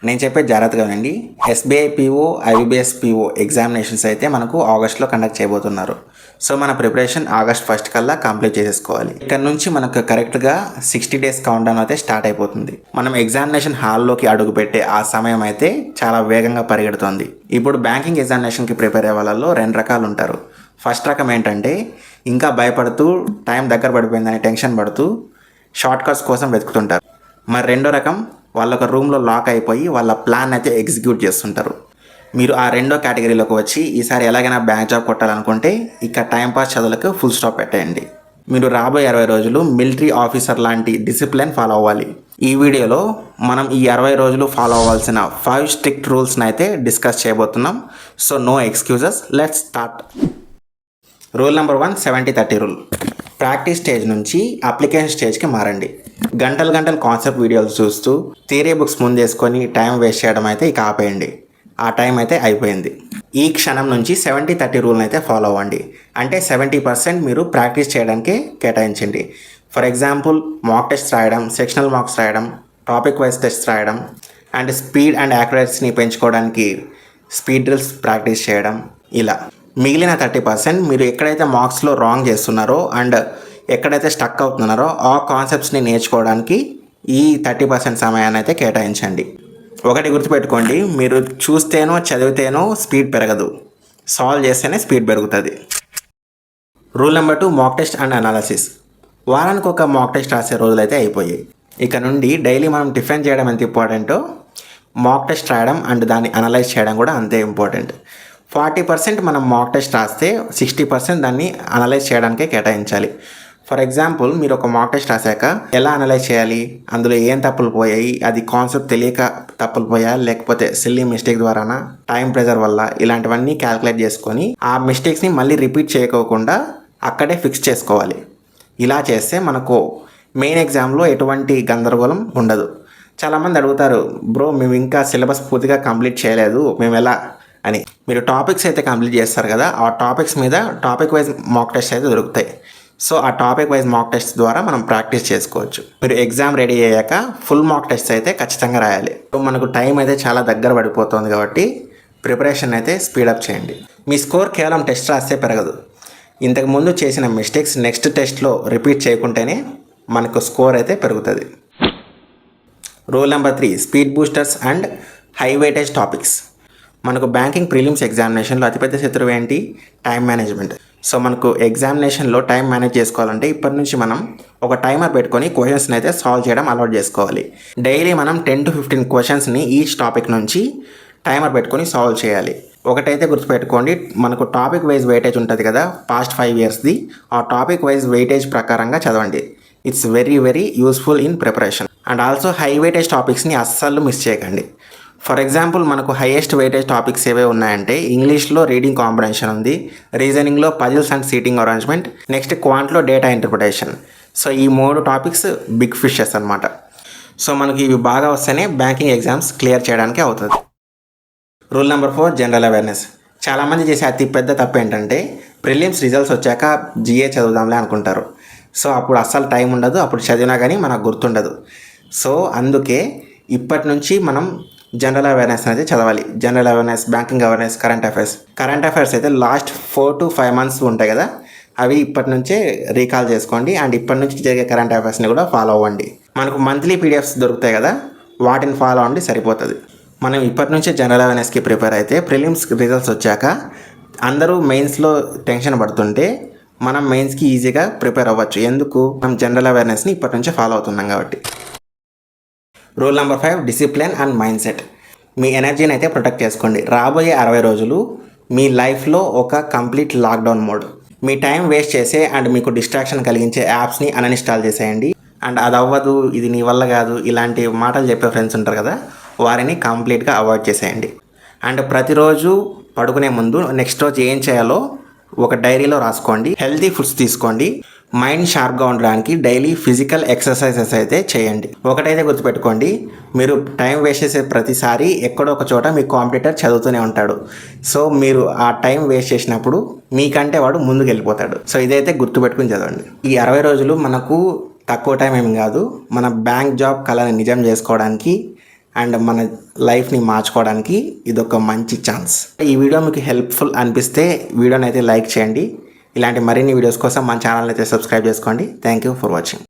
నేను చెప్పే జాగ్రత్తగా వినండి. SBI PO, IBPS PO examinations అయితే మనకు ఆగస్ట్లో కండక్ట్ చేయబోతున్నారు. సో మన ప్రిపరేషన్ ఆగస్ట్ 1 కల్లా కంప్లీట్ చేసేసుకోవాలి. ఇక్కడ నుంచి మనకు కరెక్ట్గా 60 డేస్ కౌంట్డౌన్ అయితే స్టార్ట్ అయిపోతుంది. మనం ఎగ్జామినేషన్ హాల్లోకి అడుగు పెట్టే ఆ సమయం అయితే చాలా వేగంగా పరిగెడుతోంది. ఇప్పుడు బ్యాంకింగ్ ఎగ్జామినేషన్కి ప్రిపేర్ అయ్యే వాళ్ళలో 2 రకాలు ఉంటారు. ఫస్ట్ రకం ఏంటంటే ఇంకా భయపడుతూ టైం దగ్గర పడిపోయిందని టెన్షన్ పడుతూ షార్ట్ కట్స్ కోసం వెతుకుతుంటారు. మరి రెండో రకం వాళ్ళ ఒక రూమ్లో లాక్ అయిపోయి వాళ్ళ ప్లాన్ అయితే ఎగ్జిక్యూట్ చేస్తుంటారు. మీరు ఆ రెండో కేటగిరీలోకి వచ్చి ఈసారి ఎలాగైనా బ్యాంక్ జాబ్ కొట్టాలనుకుంటే ఇక టైంపాస్ చదువులకు ఫుల్ స్టాప్ పెట్టేయండి. మీరు రాబోయే 60 రోజులు మిలిటరీ ఆఫీసర్ లాంటి డిసిప్లిన్ ఫాలో అవ్వాలి. ఈ వీడియోలో మనం ఈ 60 రోజులు ఫాలో అవ్వాల్సిన 5 స్ట్రిక్ట్ రూల్స్ని అయితే డిస్కస్ చేయబోతున్నాం. So no excuses, let's start. Rule number 1, 70-30 rule. Practice stage నుంచి అప్లికేషన్ స్టేజ్కి మారండి. గంటలు కాన్సెప్ట్ వీడియోలు చూస్తూ థియరీ బుక్స్ ముందేసుకొని టైం వేస్ట్ చేయడం అయితే ఇక ఆపేయండి. ఆ టైం అయితే అయిపోయింది. ఈ క్షణం నుంచి 70-30 రూల్ని అయితే ఫాలో అవ్వండి. అంటే 70% మీరు ప్రాక్టీస్ చేయడానికి కేటాయించండి. ఫర్ ఎగ్జాంపుల్ మాక్ టెస్ట్ రాయడం, సెక్షనల్ మార్క్స్ రాయడం, టాపిక్ వైజ్ టెస్ట్ రాయడం, అండ్ స్పీడ్ అండ్ యాక్యురసీని పెంచుకోవడానికి స్పీడ్ డ్రిల్స్ ప్రాక్టీస్ చేయడం. ఇలా మిగిలిన 30% మీరు ఎక్కడైతే మార్క్స్లో రాంగ్ చేస్తున్నారో అండ్ ఎక్కడైతే స్టక్ అవుతున్నారో ఆ కాన్సెప్ట్స్ని నేర్చుకోవడానికి ఈ 30% సమయాన్ని అయితే కేటాయించండి. ఒకటి గుర్తుపెట్టుకోండి, మీరు చూస్తేనో చదివితేనో స్పీడ్ పెరగదు, సాల్వ్ చేస్తేనే స్పీడ్ పెరుగుతుంది. Rule number 2, mock test and analysis. వారానికి ఒక మాక్ టెస్ట్ రాసే రోజులు అయితే అయిపోయాయి. ఇక నుండి డైలీ మనం టిఫిన్ చేయడం ఎంత ఇంపార్టెంటో మాక్ టెస్ట్ రాయడం అండ్ దాన్ని అనలైజ్ చేయడం కూడా అంతే ఇంపార్టెంట్. 40% మనం మాక్ టెస్ట్ రాస్తే 60% దాన్ని అనలైజ్ చేయడానికే కేటాయించాలి. ఫర్ ఎగ్జాంపుల్ మీరు ఒక మాక్ టెస్ట్ రాశాక ఎలా అనలైజ్ చేయాలి, అందులో ఏం తప్పులు పోయాయి, అది కాన్సెప్ట్ తెలియక తప్పులు పోయా లేకపోతే సిల్లీ మిస్టేక్ ద్వారానా, టైం ప్రెజర్ వల్ల, ఇలాంటివన్నీ క్యాలిక్యులేట్ చేసుకొని ఆ మిస్టేక్స్ని మళ్ళీ రిపీట్ చేయకోకుండా అక్కడే ఫిక్స్ చేసుకోవాలి. ఇలా చేస్తే మనకు మెయిన్ ఎగ్జామ్లో ఎటువంటి గందరగోళం ఉండదు. చాలామంది అడుగుతారు, బ్రో మేము ఇంకా సిలబస్ పూర్తిగా కంప్లీట్ చేయలేదు, మేము ఎలా అని. మీరు టాపిక్స్ అయితే కంప్లీట్ చేస్తారు కదా, ఆ టాపిక్స్ మీద టాపిక్ వైజ్ మాక్ టెస్ట్ అయితే దొరుకుతాయి. సో ఆ టాపిక్ వైజ్ మాక్ టెస్ట్ ద్వారా మనం ప్రాక్టీస్ చేసుకోవచ్చు. మీరు ఎగ్జామ్ రెడీ అయ్యాక ఫుల్ మాక్ టెస్ట్ అయితే ఖచ్చితంగా రాయాలి. మనకు టైం అయితే చాలా దగ్గర పడిపోతుంది కాబట్టి ప్రిపరేషన్ అయితే స్పీడప్ చేయండి. మీ స్కోర్ కేవలం టెస్ట్ రాస్తే పెరగదు. ఇంతకుముందు చేసిన మిస్టేక్స్ నెక్స్ట్ టెస్ట్లో రిపీట్ చేయకుంటేనే మనకు స్కోర్ అయితే పెరుగుతుంది. Rule number 3, speed boosters and high weightage topics. మనకు బ్యాంకింగ్ ప్రిలిమ్స్ ఎగ్జామినేషన్లో అతిపెద్ద శత్రువు ఏంటి? Time management. సో మనకు ఎగ్జామినేషన్లో టైం మేనేజ్ చేసుకోవాలంటే ఇప్పటి నుంచి మనం ఒక టైమర్ పెట్టుకొని క్వశ్చన్స్ని అయితే సాల్వ్ చేయడం అలవాటు చేసుకోవాలి. డైలీ మనం 10 to 15 క్వశ్చన్స్ని ఈచ్ టాపిక్ నుంచి టైమర్ పెట్టుకొని సాల్వ్ చేయాలి. ఒకటైతే గుర్తుపెట్టుకోండి, మనకు టాపిక్ వైజ్ వెయిటేజ్ ఉంటుంది కదా పాస్ట్ 5 yearsది, ఆ టాపిక్ వైజ్ వెయిటేజ్ ప్రకారంగా చదవండి. It's very useful in preparation. And also high weightage టాపిక్స్ని అస్సలు మిస్ చేయకండి. ఫర్ ఎగ్జాంపుల్ మనకు హైయెస్ట్ వెయిటేజ్ టాపిక్స్ ఏవే ఉన్నాయంటే ఇంగ్లీష్లో రీడింగ్ కాంప్రహెన్షన్ ఉంది, రీజనింగ్లో puzzles and seating arrangement, next క్వాంట్లో డేటా ఇంటర్ప్రిటేషన్. సో ఈ 3 టాపిక్స్ బిగ్ ఫిషెస్ అనమాట. సో మనకి ఇవి బాగా వస్తేనే బ్యాంకింగ్ ఎగ్జామ్స్ క్లియర్ చేయడానికి అవుతుంది. Rule number 4, general awareness. చాలామంది చేసే అతి పెద్ద తప్పు ఏంటంటే ప్రిలిమ్స్ రిజల్ట్స్ వచ్చాక జిఏ చదువుదాంలే అనుకుంటారు. సో అప్పుడు అస్సలు టైం ఉండదు, అప్పుడు చదివినా కానీ మనకు గుర్తుండదు. సో అందుకే ఇప్పటి నుంచి మనం జనరల్ అవేర్నెస్ అయితే చదవాలి. General awareness, banking awareness, current affairs అయితే లాస్ట్ 4 to 5 months ఉంటాయి కదా, అవి ఇప్పటి నుంచే రీకాల్ చేసుకోండి. అండ్ ఇప్పటి నుంచి జరిగే కరెంట్ అఫైర్స్ని కూడా ఫాలో అవ్వండి. మనకు మంత్లీ పీడిఎఫ్స్ దొరుకుతాయి కదా, వాటిని ఫాలో అవ్వండి, సరిపోతుంది. మనం ఇప్పటి నుంచే జనరల్ అవేర్నెస్కి ప్రిపేర్ అయితే ప్రిలిమ్స్ రిజల్ట్స్ వచ్చాక అందరూ మెయిన్స్లో టెన్షన్ పడుతుంటే మనం మెయిన్స్కి ఈజీగా ప్రిపేర్ అవ్వచ్చు. ఎందుకు? మనం జనరల్ అవేర్నెస్ని ఇప్పటి నుంచే ఫాలో అవుతున్నాం కాబట్టి. Rule number 5, discipline and mindset. మీ ఎనర్జీని అయితే ప్రొటెక్ట్ చేసుకోండి. రాబోయే 60 రోజులు మీ లైఫ్లో ఒక కంప్లీట్ లాక్డౌన్ మోడ్. మీ టైం వేస్ట్ చేసే అండ్ మీకు డిస్ట్రాక్షన్ కలిగించే యాప్స్ని అన్ఇన్స్టాల్ చేసేయండి. అండ్ అది అవ్వదు, ఇది నీ వల్ల కాదు, ఇలాంటి మాటలు చెప్పే ఫ్రెండ్స్ ఉంటారు కదా, వారిని కంప్లీట్గా అవాయిడ్ చేసేయండి. అండ్ ప్రతిరోజు పడుకునే ముందు నెక్స్ట్ రోజు ఏం చేయాలో ఒక డైరీలో రాసుకోండి. హెల్తీ ఫుడ్స్ తీసుకోండి. మైండ్ షార్ప్గా ఉండడానికి డైలీ ఫిజికల్ ఎక్సర్సైజెస్ అయితే చేయండి. ఒకటైతే గుర్తుపెట్టుకోండి, మీరు టైం వేస్ట్ చేసే ప్రతిసారి ఎక్కడో ఒక చోట మీ కాంపిటీటర్ చదువుతూనే ఉంటాడు. సో మీరు ఆ టైం వేస్ట్ చేసినప్పుడు మీకంటే వాడు ముందుకు వెళ్ళిపోతాడు. సో ఇదైతే గుర్తుపెట్టుకుని చదవండి. ఈ 60 రోజులు మనకు తక్కువ టైం ఏం కాదు. మన బ్యాంక్ జాబ్ కళని నిజం చేసుకోవడానికి అండ్ మన లైఫ్ని మార్చుకోవడానికి ఇదొక మంచి ఛాన్స్. ఈ వీడియో మీకు హెల్ప్ఫుల్ అనిపిస్తే వీడియోని అయితే లైక్ చేయండి. ఇలాంటి మరిన్ని వీడియోస్ కోసం మన ఛానల్ అయితే సబ్స్క్రైబ్ చేసుకోండి. Thank you for watching.